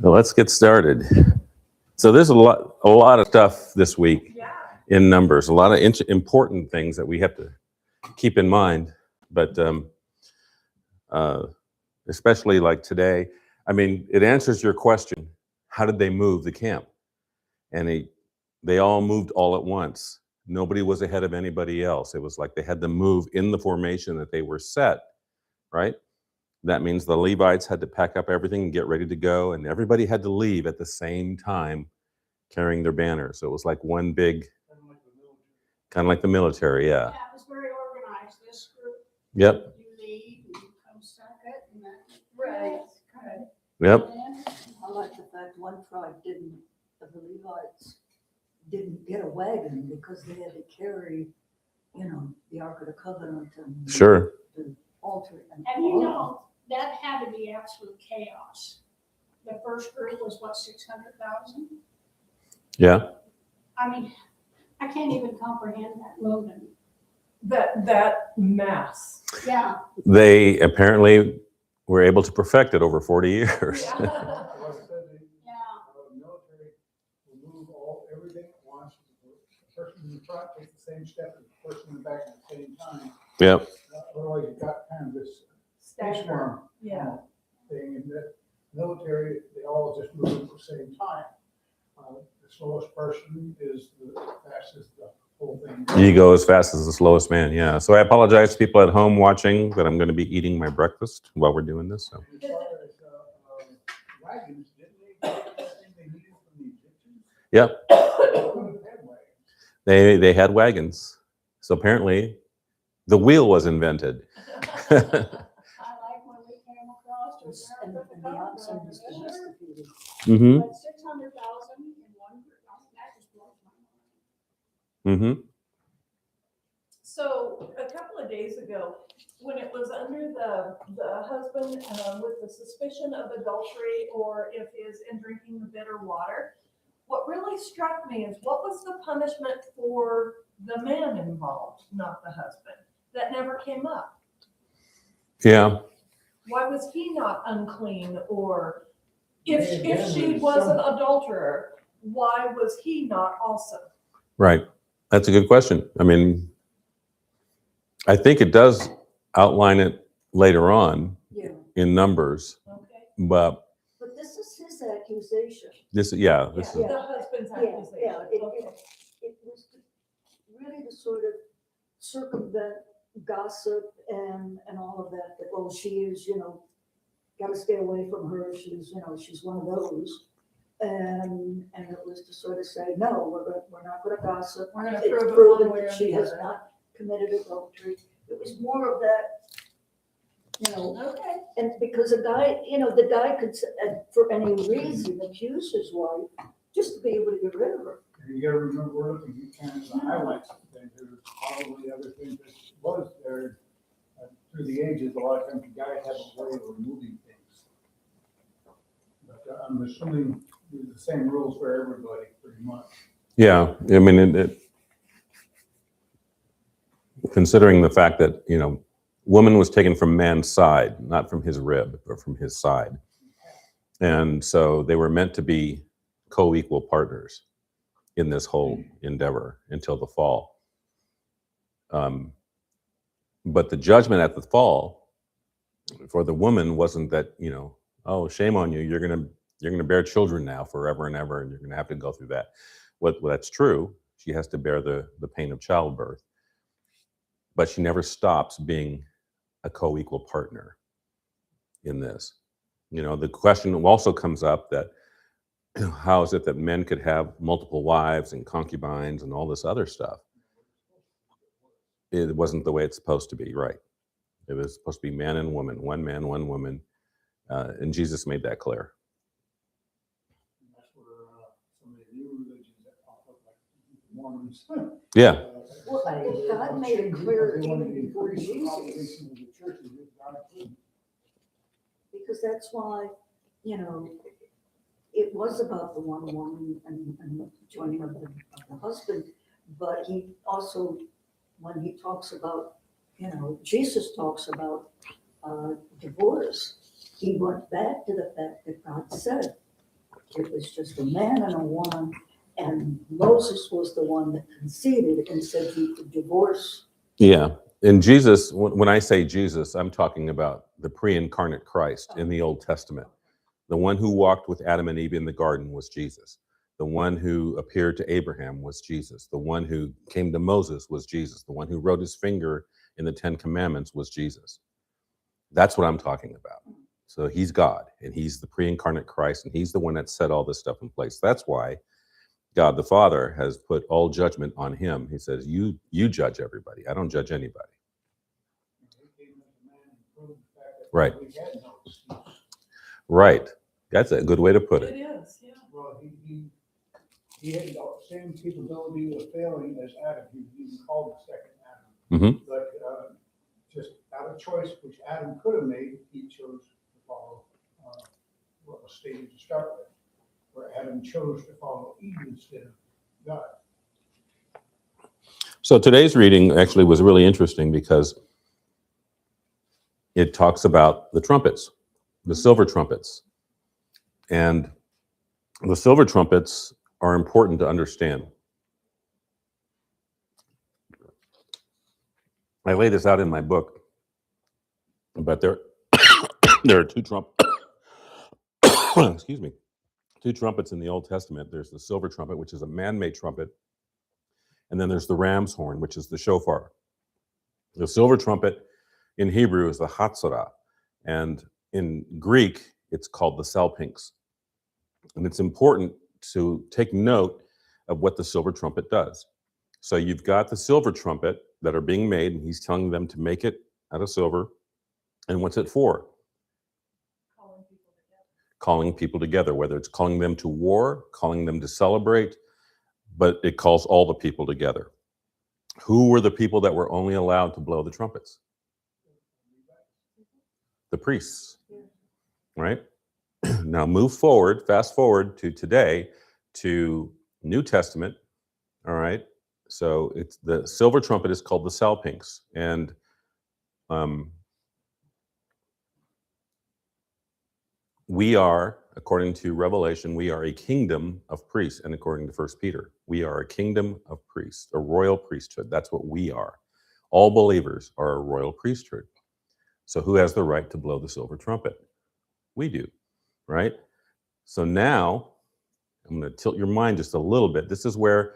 Well, let's get started. So there's a lot of stuff this week in numbers, a lot of important things that we have to keep in mind. But uh, especially like today, I mean, it answers your question: how did they move the camp? And they all moved all at once. Nobody was ahead of anybody else. It was like they had to move in the formation that they were set, right? That means the Levites had to pack up everything and get ready to go, and everybody had to leave at the same time carrying their banners. So it was like one big, kind of like the military, yeah. Yeah, it was very organized. This group, Yep, you lead, and you come second, and that. Right. yep, I like the fact one tribe the Levites didn't get a wagon because they had to carry, the Ark of the Covenant and sure. the altar. And you know, that had to be absolute chaos. The first group was what, 600,000? Yeah, I mean, I can't even comprehend that movement. That mass. Yeah, they apparently were able to perfect it over 40 years. Yeah. Like I said, yeah. the military will move everything at once. The person in the front takes the same step as the person in the back at the same time. Yep, Otherwise, you've got kind of this Stagger. swarm Yeah. thing. In the military, they all just move at the same time. The slowest person is the fastest, the whole thing. you go as fast as the slowest man, yeah. So I apologize to people at home watching that I'm going to be eating my breakfast while we're doing this. So. As far as wagons, didn't they get everything they needed from the Egyptians? Yep, They couldn't have wagons. they had wagons. So apparently the wheel was invented. I like when we came across to And America. the oxen was domesticated. Mm-hmm, But 600,000 in one group, that just blows my mind. mm-hmm. So a couple of days ago, when it was under the husband with the suspicion of adultery or if is in drinking the bitter water, what really struck me is what was the punishment for the man involved, not the husband? That never came up. Yeah, Why was he not unclean? Or Yeah, if she there's was an some- adulterer, why was he not also? right. That's a good question. I mean, I think it does outline it later on Yeah, in Numbers, Okay. but but this is his accusation. this is Yeah, this is the husband's accusation. Yeah, Okay. it was really to sort of circumvent gossip and all of that, well, she is, gotta stay away from her, she's one of those. And it was to sort of say, no, we're not gonna gossip. We're gonna It's prove it proven one way or that she the has other. not committed adultery. It was more of that, Okay. and because the guy could, for any reason, accuse his wife just to be able to get rid of her. And you gotta remember, we're looking at kind of the highlights of things. There's probably other things that was there through the ages. A lot of times the guys have a way of removing things. But I'm assuming there's the same rules for everybody, pretty much. yeah. I mean, considering the fact that woman was taken from man's side, not from his rib, but from his side, and so they were meant to be co-equal partners in this whole endeavor until the fall. But the judgment at the fall for the woman wasn't that oh, shame on you, you're gonna bear children now forever and ever, and you're gonna have to go through that. Well, that's true. She has to bear the pain of childbirth, but she never stops being a co-equal partner in this. The question also comes up that how is it that men could have multiple wives and concubines and all this other stuff? It wasn't the way it's supposed to be, right? It was supposed to be man and woman, one man, one woman, and Jesus made that clear. And that's where some of the new religions that pop up, like the Mormons. Yeah, Well, I think God made it clear even before Jesus, because that's why, it was about the one woman and the joining of the husband, but he also, when he talks about, Jesus talks about divorce, he went back to the fact that God said it was just a man and a woman, and Moses was the one that conceded and said you could divorce. Yeah. And Jesus, when I say Jesus, I'm talking about the pre-incarnate Christ in the Old Testament. The one who walked with Adam and Eve in the garden was Jesus. The one who appeared to Abraham was Jesus. The one who came to Moses was Jesus. The one who wrote his finger in the Ten Commandments was Jesus. That's what I'm talking about. So he's God, and he's the pre-incarnate Christ, and he's the one that set all this stuff in place. That's why God the Father has put all judgment on him. He says, you judge everybody. I don't judge anybody. Right. Right. That's a good way to put It it. is, yeah. Well, he had the same capability of failing as Adam. He was called the second Adam. Hmm. But just out of choice, which Adam could have made, he chose to follow what was stated to start with, where Adam chose to follow Eve instead of God. So today's reading actually was really interesting because it talks about the trumpets, the silver trumpets. And the silver trumpets are important to understand. I lay this out in my book, but there are excuse me, two trumpets in the Old Testament. There's the silver trumpet, which is a man-made trumpet, and then there's the ram's horn, which is the shofar. The silver trumpet in Hebrew is the hatzorah, and in Greek, it's called the salpinx. And it's important to take note of what the silver trumpet does. So you've got the silver trumpet that are being made, and he's telling them to make it out of silver. And what's it for? Calling people together. Calling people together, whether it's calling them to war, calling them to celebrate, but it calls all the people together. Who were the people that were only allowed to blow the trumpets? The priests, right? Now fast forward to today, to New Testament, all right? So it's the silver trumpet is called the salpinx, and we are, according to Revelation, we are a kingdom of priests, and according to 1 Peter, we are a kingdom of priests, a royal priesthood. That's what we are. All believers are a royal priesthood. So who has the right to blow the silver trumpet? We do, right? So now, I'm going to tilt your mind just a little bit. This is where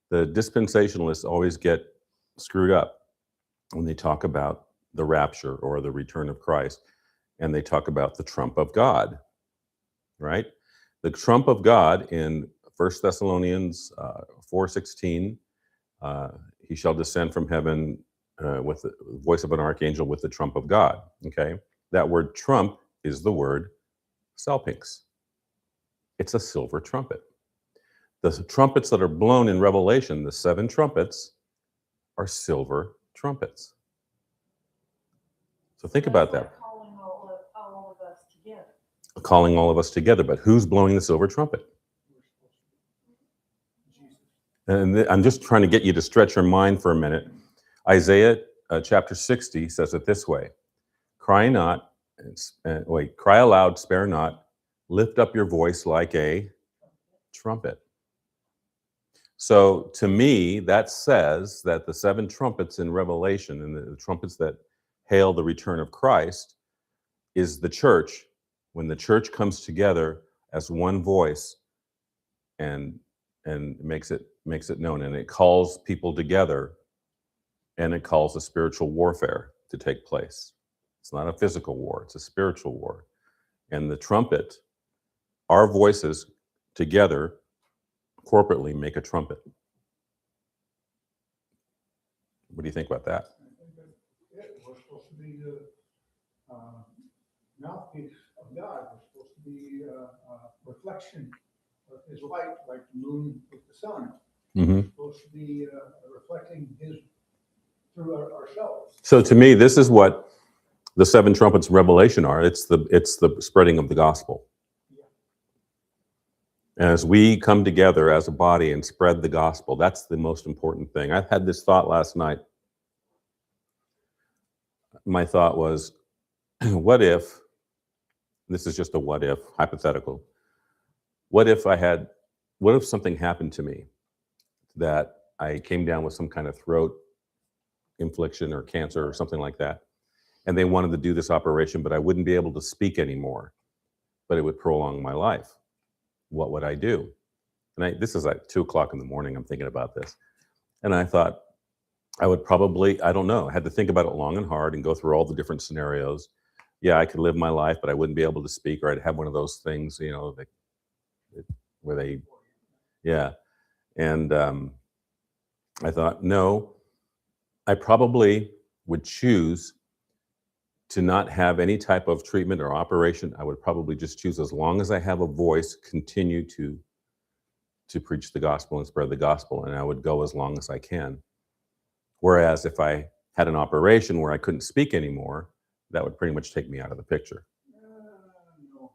the dispensationalists always get screwed up when they talk about the rapture or the return of Christ, and they talk about the trump of God, right? The trump of God in 1 Thessalonians 4:16, he shall descend from heaven with the voice of an archangel with the trump of God, okay? That word trump is the word salpinx. It's a silver trumpet. The trumpets that are blown in Revelation, the 7 trumpets, are silver trumpets. So think about that. Like calling all of us together. Calling all of us together, but who's blowing the silver trumpet? And I'm just trying to get you to stretch your mind for a minute. Isaiah chapter 60 says it this way: cry not, cry aloud, spare not, lift up your voice like a trumpet. So to me, that says that the 7 trumpets in Revelation and the trumpets that hail the return of Christ is the church, when the church comes together as one voice and makes it known, and it calls people together, and it calls a spiritual warfare to take place. It's not a physical war, it's a spiritual war. And the trumpet, our voices together corporately make a trumpet. What do you think about that? I think that we're supposed to be the mouthpiece of God. We're supposed to be a reflection of his light, like the moon with the sun. Mm-hmm. We're supposed to be reflecting his through ourselves. So to me, this is what the 7 trumpets in Revelation are. It's the spreading of the gospel. And as we come together as a body and spread the gospel, that's the most important thing. I had this thought last night. My thought was, what if, this is just a what if, hypothetical, what if something happened to me that I came down with some kind of throat infliction or cancer or something like that, and they wanted to do this operation, but I wouldn't be able to speak anymore, but it would prolong my life. What would I do? And this is like 2:00 in the morning. I'm thinking about this. And I thought I would probably, I don't know, I had to think about it long and hard and go through all the different scenarios. Yeah, I could live my life, but I wouldn't be able to speak, or I'd have one of those things, where they, yeah. And I thought, no, I probably would choose to not have any type of treatment or operation. I would probably just choose, as long as I have a voice, continue to preach the gospel and spread the gospel, and I would go as long as I can. Whereas if I had an operation where I couldn't speak anymore, that would pretty much take me out of the picture. No, you can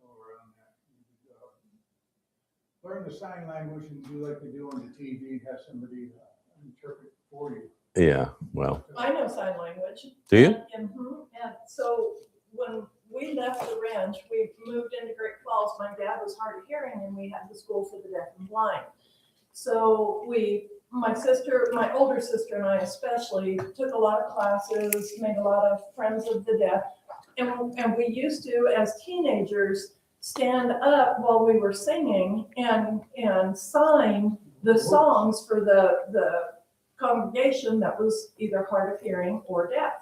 go around that. You could, learn the sign language and do like they do on the TV, have somebody interpret for you. Yeah, well, I know sign language. do you? And so when we left the ranch, we moved into Great Falls. My dad was hard of hearing, and we had the school for the deaf and blind. So my older sister and I especially, took a lot of classes, made a lot of friends of the deaf. And we used to, as teenagers, stand up while we were singing and sign the songs for the congregation that was either hard of hearing or deaf.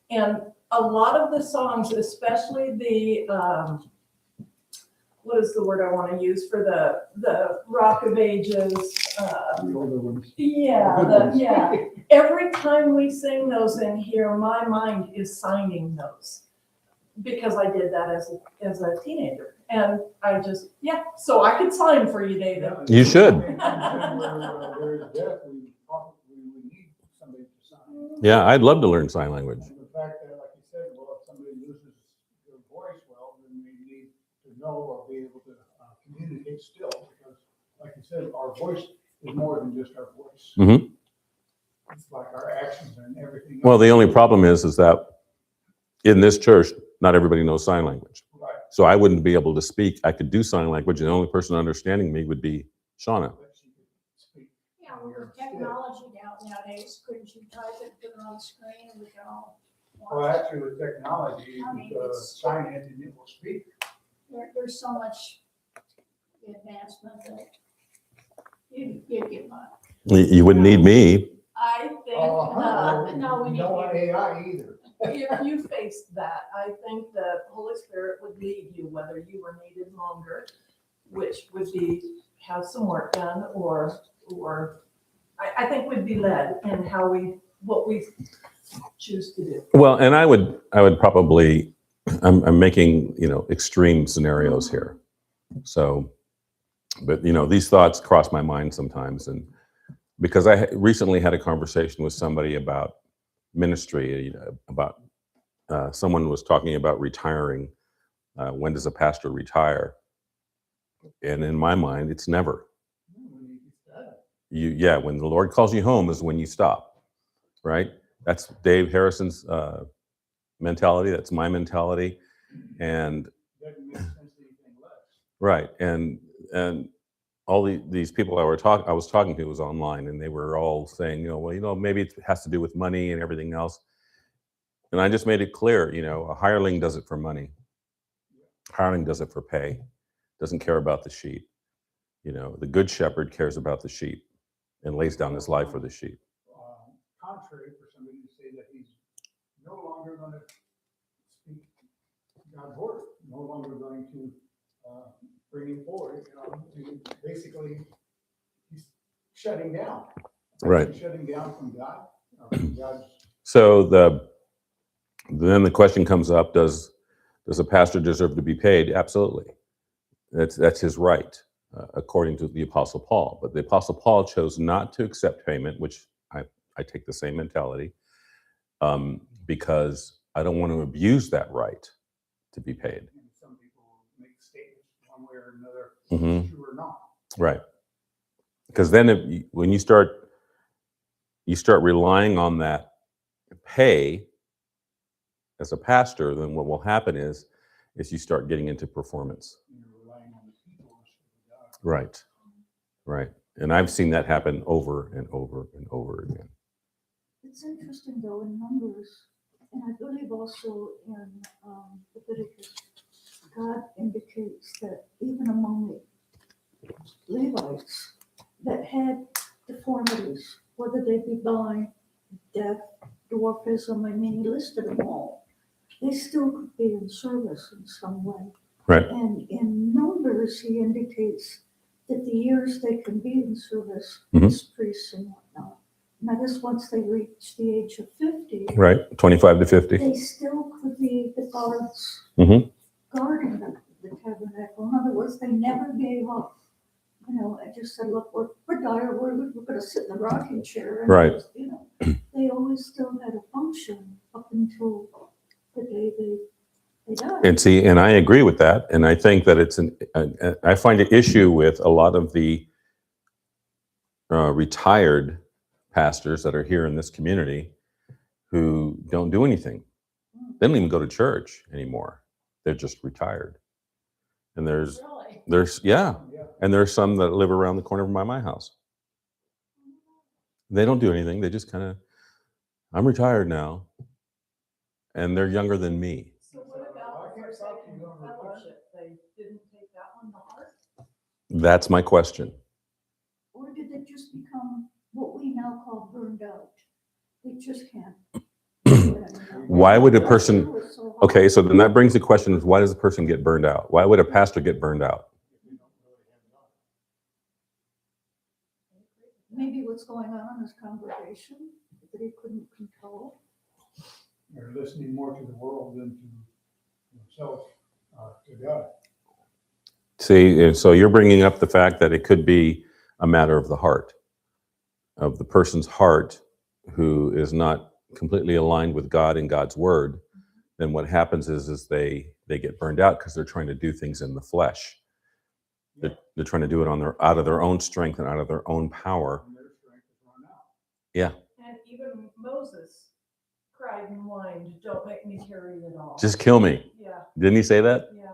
And a lot of the songs, especially the, what is the word I want to use for the Rock of Ages? The older ones. Yeah. Every time we sing those in here, my mind is signing those, because I did that as a teenager. And I just, so I could sign for you, David. You should. Where there's deaf, we probably would need somebody to sign. Yeah, I'd love to learn sign language. And the fact that, like you said, well, if somebody loses their voice, well, then they need to know or be able to communicate still, because, like you said, our voice is more than just our voice. Mhm. It's like our actions and everything. Well, the else. only problem is that in this church, not everybody knows sign language. Right. So I wouldn't be able to speak. I could do sign language, and the only person understanding me would be Shauna. But she could speak. Yeah, with technology nowadays, couldn't you type it, put it on the screen, and we can all Well, watch it? actually, with technology, you I mean, can it's- sign it and it will speak. There's so much advancement that you get by. You wouldn't need me. I think, no, we need Don't want you. AI either. if you faced that, I think the Holy Spirit would lead you, whether you were needed longer, which would be have some work done, or I think we'd be led in what we choose to do. Well, and I would probably, I'm making, extreme scenarios here. So, but these thoughts cross my mind sometimes, and because I recently had a conversation with somebody about ministry, about someone was talking about retiring. When does a pastor retire? And in my mind, it's never. When the Lord calls you home is when you stop, right? That's Dave Harrison's mentality. That's my mentality, and Doesn't make sense anything less. right, and all these people I was talking to was online, and they were all saying, maybe it has to do with money and everything else. And I just made it clear, a hireling does it for money. Hireling does it for pay. Doesn't care about the sheep. The good shepherd cares about the sheep and lays down his life for the sheep. Contrary for somebody to say that he's no longer going to speak God's word, no longer going to bring it forward. Basically, he's shutting down. Right. He's shutting down from God. From God's. So then the question comes up: Does a pastor deserve to be paid? Absolutely. That's his right, according to the Apostle Paul. But the Apostle Paul chose not to accept payment, which I take the same mentality, because I don't want to abuse that right to be paid. And some people make statements one way or another, Mhm. true or not. Right. Because then when you start relying on that pay as a pastor, then what will happen is you start getting into performance. You're relying on the detours for God. Right. Right. And I've seen that happen over and over and over again. It's interesting though in Numbers, and I believe also in Leviticus, God indicates that even among the Levites that had deformities, whether they be blind, deaf, dwarfism, I mean, he listed them all, they still could be in service in some way. Right. And in Numbers, he indicates that the years they can be in service Mhm. as priests and whatnot. And I guess once they reach the age of 50, Right. 25 to 50. they still could be the guards Mhm. guarding the tabernacle. In other words, they never gave up. You know, I just said, look, we're dire, we're going to sit in the rocking chair. And Right. you know, they always still had a function up until the day they died. And see, and I agree with that. And I think that I find an issue with a lot of the retired pastors that are here in this community who don't do anything. They don't even go to church anymore. They're just retired. And Really? yeah. Yeah. And there's some that live around the corner from my house. They don't do anything. They just kind of, I'm retired now. And they're younger than me. So what about the forsaken fellowship? They didn't take that one to heart? That's my question. Or did they just become what we now call burned out? They just can't. do it anymore. Why would a person- It was so hard. Okay, so then that brings the question is, why does a person get burned out? Why would a pastor get burned out? If you don't really have God. Maybe what's going on in his congregation that he couldn't control. They're listening more to the world than to themselves, to God. See, and so you're bringing up the fact that it could be a matter of the heart, of the person's heart who is not completely aligned with God and God's word. Then what happens is they get burned out because they're trying to do things in the flesh. They're trying to do it out of their own strength and out of their own power. And their strength is run out. Yeah, And even Moses cried and whined, don't make me carry it all. just kill me. Yeah, Didn't he say that? yeah.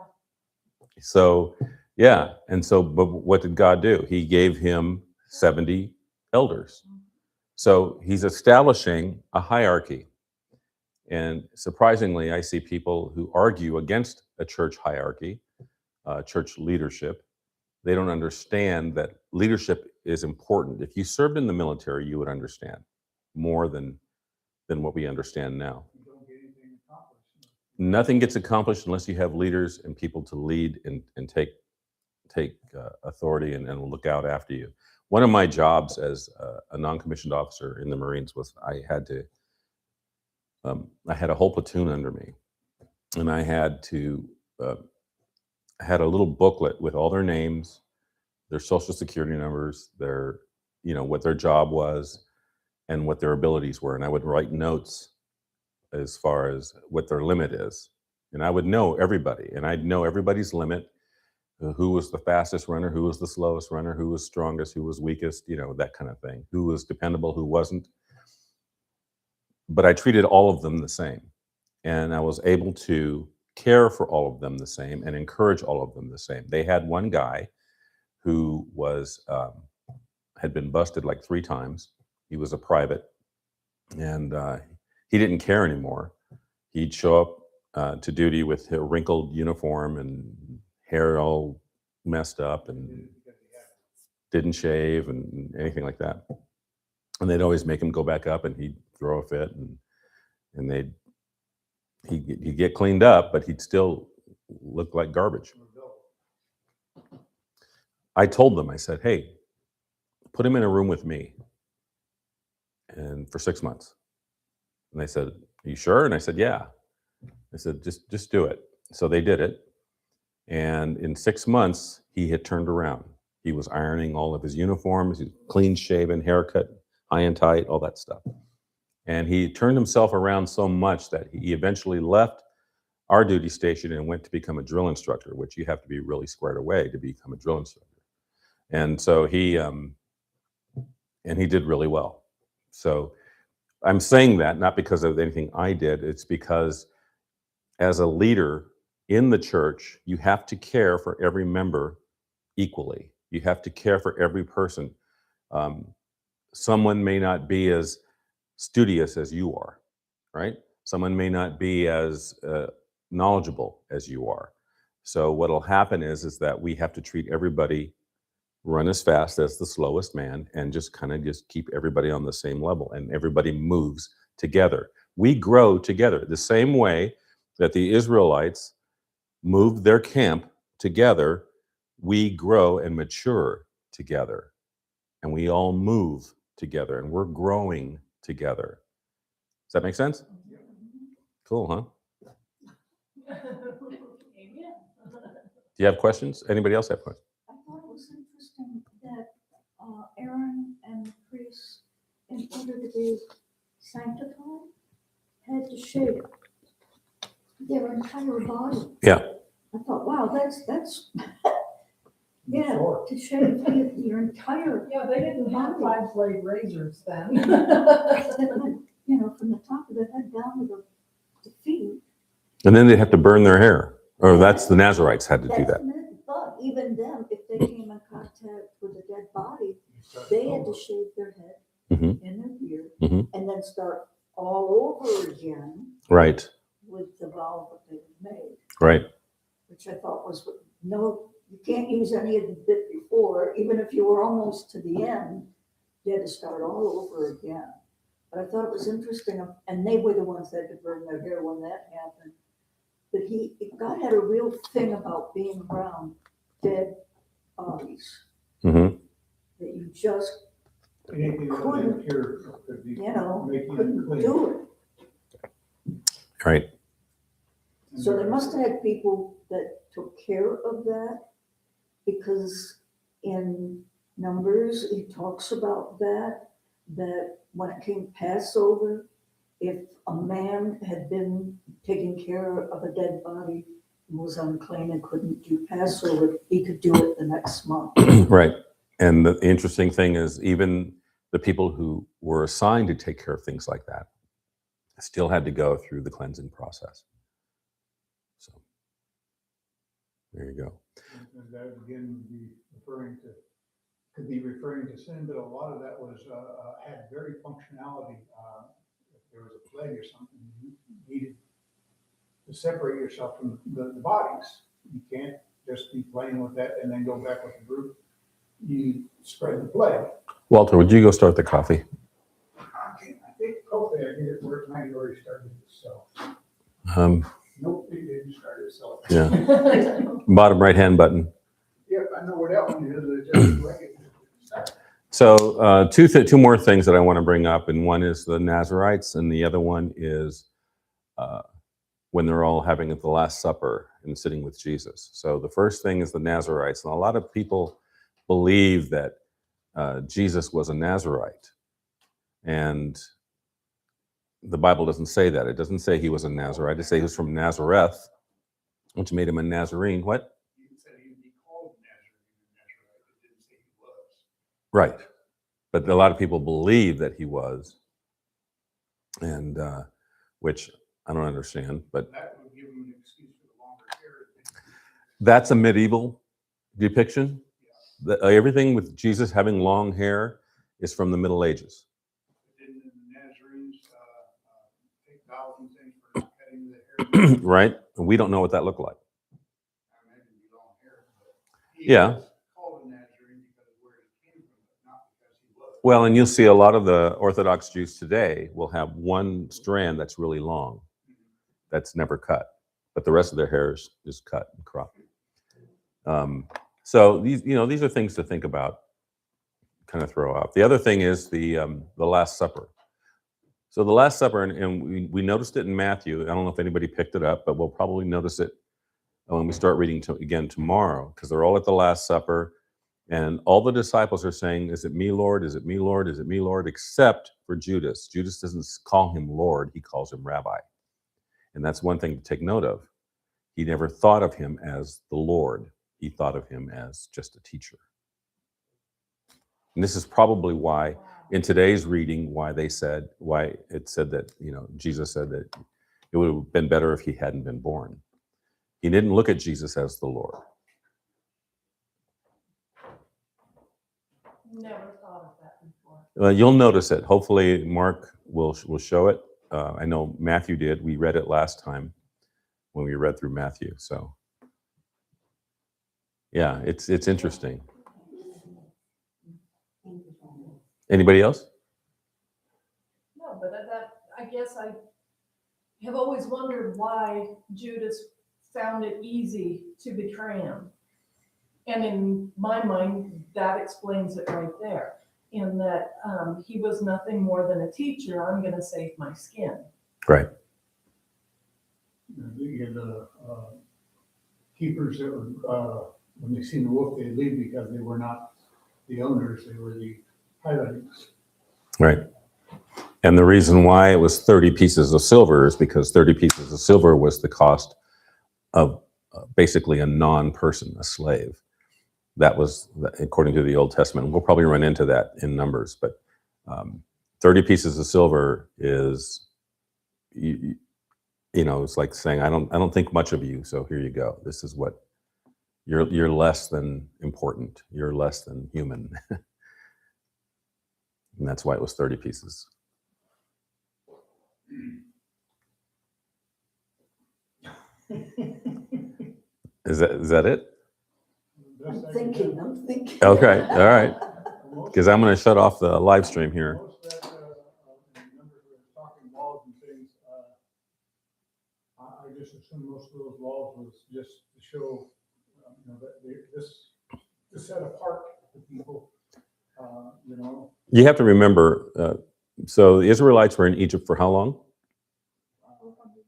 So, yeah. And so, but what did God do? He gave him 70 elders. So he's establishing a hierarchy. And surprisingly, I see people who argue against a church hierarchy, church leadership. They don't understand that leadership is important. If you served in the military, you would understand more than what we understand now. You don't get anything accomplished. Nothing gets accomplished unless you have leaders and people to lead and take authority and look out after you. One of my jobs as a non-commissioned officer in the Marines was I had a whole platoon under me, and I had a little booklet with all their names, their social security numbers, their what their job was, and what their abilities were, and I would write notes as far as what their limit is, and I would know everybody, and I'd know everybody's limit. Who was the fastest runner, who was the slowest runner, who was strongest, who was weakest, that kind of thing. Who was dependable, who wasn't. But I treated all of them the same. And I was able to care for all of them the same and encourage all of them the same. They had one guy who had been busted like 3 times. He was a private, and he didn't care anymore. He'd show up to duty with a wrinkled uniform and hair all messed up and didn't shave and anything like that. And they'd always make him go back up and he'd throw a fit and he'd get cleaned up, but he'd still look like garbage. I told them, I said, hey, put him in a room with me and for 6 months. And they said, are you sure? And I said, yeah. I said, just do it. So they did it. And in 6 months, he had turned around. He was ironing all of his uniforms, he was clean shaven, haircut, high and tight, all that stuff. And he turned himself around so much that he eventually left our duty station and went to become a drill instructor, which you have to be really squared away to become a drill instructor. And so he did really well. So I'm saying that not because of anything I did, it's because as a leader in the church, you have to care for every member equally. You have to care for every person. Someone may not be as studious as you are, right? Someone may not be as knowledgeable as you are. So what'll happen is that we have to treat everybody, run as fast as the slowest man, and just kind of just keep everybody on the same level, and everybody moves together. We grow together the same way that the Israelites moved their camp together. We grow and mature together, and we all move together, and we're growing together. Does that make sense? Cool, huh? Amen. Do you have questions? Anybody else have questions? I thought it was interesting that Aaron and the priests, in order to be sanctified, had to shave their entire body. Yeah. I thought, wow, that's yeah, Sure. to shave your entire, Yeah, they didn't have 5-blade razors then. you know, from the top of the head down to the feet. And then they have to burn their hair. Or that's the Nazarites had to do That's that. it. But even them, if they came in contact with a dead body, they had to shave their head Mhm. and their beard Mhm. and then start all over again Right, with the vow that they had made, right. which I thought was, no, you can't use any of the bit before, even if you were almost to the end, you had to start all over again. But I thought it was interesting, and they were the ones that had to burn their hair when that happened. But God had a real thing about being around dead bodies, Hmm. that you just, Anything that was impure could be, you know, make you couldn't unclean. do Right. it. So they must have had people that took care of that, because in Numbers, it talks about that when it came Passover, if a man had been taking care of a dead body and was unclean and couldn't do Passover, he could do it the next month. Right. And the interesting thing is, even the people who were assigned to take care of things like that still had to go through the cleansing process. So there you go. And that again could be referring to sin, but a lot of that was, had very functionality. If there was a plague or something, you needed to separate yourself from the bodies. You can't just be playing with that and then go back with the group. You spread the plague. Walter, would you go start the coffee? Okay, I think hopefully I get it where it might already started itself. Nope, it didn't start itself. Yeah. Bottom right-hand button. Yep, I know where that one is. It's just like it started. So two more things that I want to bring up, and one is the Nazarites, and the other one is when they're all having the Last Supper and sitting with Jesus. So the first thing is the Nazarites, and a lot of people believe that Jesus was a Nazarite, and the Bible doesn't say that. It doesn't say he was a Nazarite. It says he was from Nazareth, which made him a Nazarene. What? He said he would be called Nazarite. It didn't say he was. Right. But a lot of people believe that he was, and which I don't understand. But That would give him an excuse for the longer hair. that's a medieval depiction. Everything with Jesus having long hair is from the Middle Ages. Didn't the Nazarenes take vows and things for not cutting the hair? Right? And we don't know what that looked like. I imagine it'd be long hair, but he Yeah. was called a Nazarene because of where he came from, but not because he was. Well, and you'll see a lot of the Orthodox Jews today will have one strand that's really long, that's never cut, but the rest of their hair is cut and cropped. So these are things to think about, kind of throw out. The other thing is the Last Supper. So the Last Supper, and we noticed it in Matthew. I don't know if anybody picked it up, but we'll probably notice it when we start reading again tomorrow, because they're all at the Last Supper, and all the disciples are saying, "Is it me, Lord? Is it me, Lord? Is it me, Lord?" Except for Judas. Judas doesn't call him Lord; he calls him Rabbi, and that's one thing to take note of. He never thought of him as the Lord. He thought of him as just a teacher. And this is probably why, in today's reading, why it said that, Jesus said that it would have been better if he hadn't been born. He didn't look at Jesus as the Lord. Never thought of that before. You'll notice it. Hopefully, Mark will show it. I know Matthew did. We read it last time when we read through Matthew. So, yeah, it's interesting. Anybody else? No, but I guess I have always wondered why Judas found it easy to betray him. And in my mind, that explains it right there. In that he was nothing more than a teacher. I'm going to save my skin. Right. The keepers that were, when they seen the wolf, they leave because they were not the owners, they were the hirelings. Right. And the reason why it was 30 pieces of silver is because 30 pieces of silver was the cost of basically a non-person, a slave. That was, according to the Old Testament. We'll probably run into that in Numbers, but 30 pieces of silver is, you know, it's like saying, I don't think much of you, so here you go. This is what, you're less than important. You're less than human. And that's why it was 30 pieces. Is that it? I'm thinking. Okay, all right. Because I'm going to shut off the live stream here. Most of that, numbers were talking laws and things, I just assume most of those laws was just to show, you know, that this set apart the people, you know. You have to remember, so the Israelites were in Egypt for how long?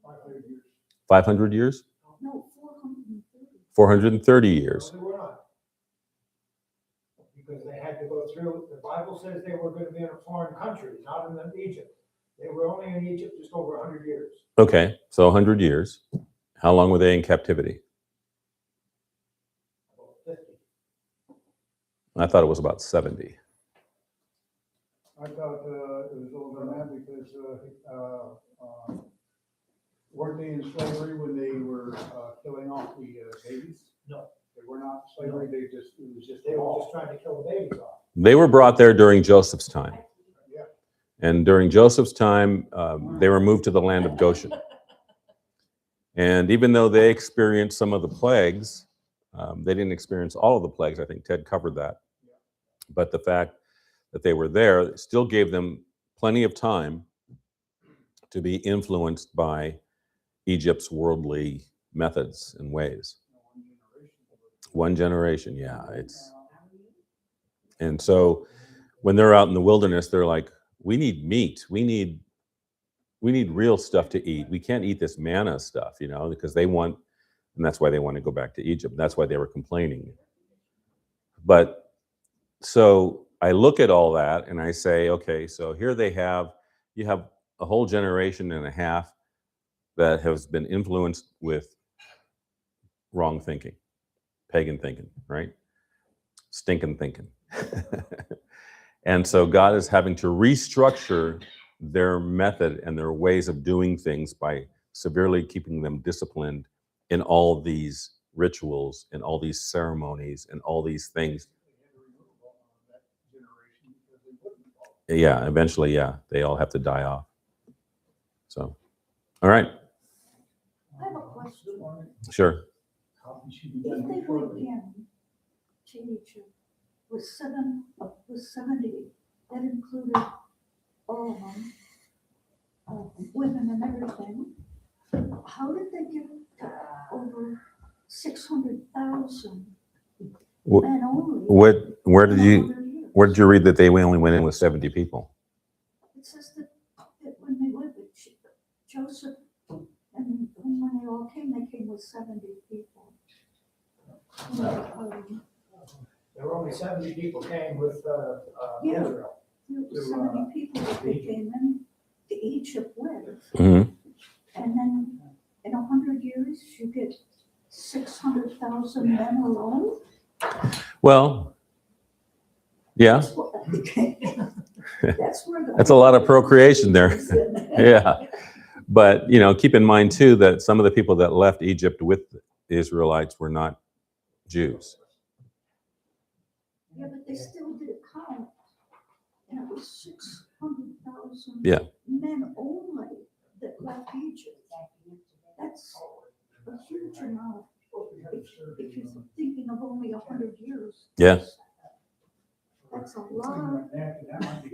500 years. 500 years? No, 430. 430 years. No, they were not. Because they had to go through, the Bible says they were gonna be in a foreign country, not in Egypt. They were only in Egypt just over 100 years. Okay, so 100 years. How long were they in captivity? About 50. I thought it was about 70. I thought it was older than that because weren't they in slavery when they were killing off the babies? No. They were not slavery, it was just. They were just trying to kill the babies off. They were brought there during Joseph's time. Yeah. And during Joseph's time, they were moved to the land of Goshen. And even though they experienced some of the plagues, they didn't experience all of the plagues. I think Ted covered that. But the fact that they were there still gave them plenty of time to be influenced by Egypt's worldly methods and ways. One generation, yeah. And so when they're out in the wilderness, they're like, we need meat. We need real stuff to eat. We can't eat this manna stuff, you know, because they want, and that's why they want to go back to Egypt. That's why they were complaining. But so I look at all that and I say, okay, so here you have a whole generation and a half that has been influenced with wrong thinking, pagan thinking, right? Stinking thinking. And so God is having to restructure their method and their ways of doing things by severely keeping them disciplined in all these rituals and all these ceremonies and all these things. Yeah, eventually, yeah, they all have to die off. So, all right, I have a question. sure. If they went in to Egypt with 70, that included all of them, women and everything, how did they get over 600,000 Wh- and only? Where did you 100 years? where did you read that they only went in with 70 people? It says that when they went with Joseph and when they all came, they came with 70 people. There were only 70 people came with Yeah. Israel. There were 70 people that they came in to Egypt with. Mm-hmm. And then in 100 years, you get 600,000 men alone? Well, yeah, That's what- That's where the. that's a lot of procreation there. Yeah, but you know, keep in mind too that some of the people that left Egypt with the Israelites were not Jews. Yeah, but they still did a count, and it was 600,000. Yeah. Men only that left Egypt. That's a huge amount. If you're thinking of only 100 years. Yeah. That's a lot.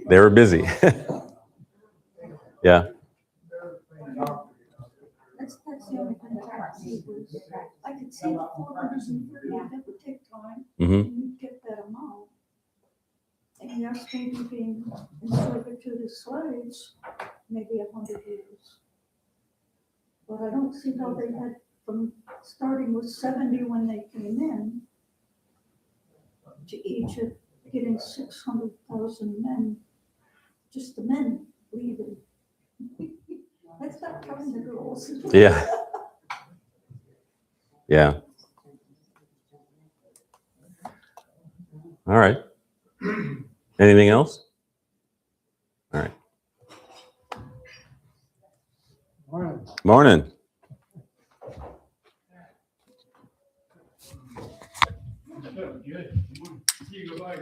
They were busy. Yeah. That's the only thing I could see was, I could see the 430, that would take time, Hmm. and you'd get that amount. And yes, maybe being enslaved to the slaves, maybe 100 years. But I don't see how they had, from starting with 70 when they came in to Egypt, getting 600,000 men, just the men leaving. That's not counting the girls. Yeah. Yeah. All right. Anything else? All right. Morning. Good. See you go by.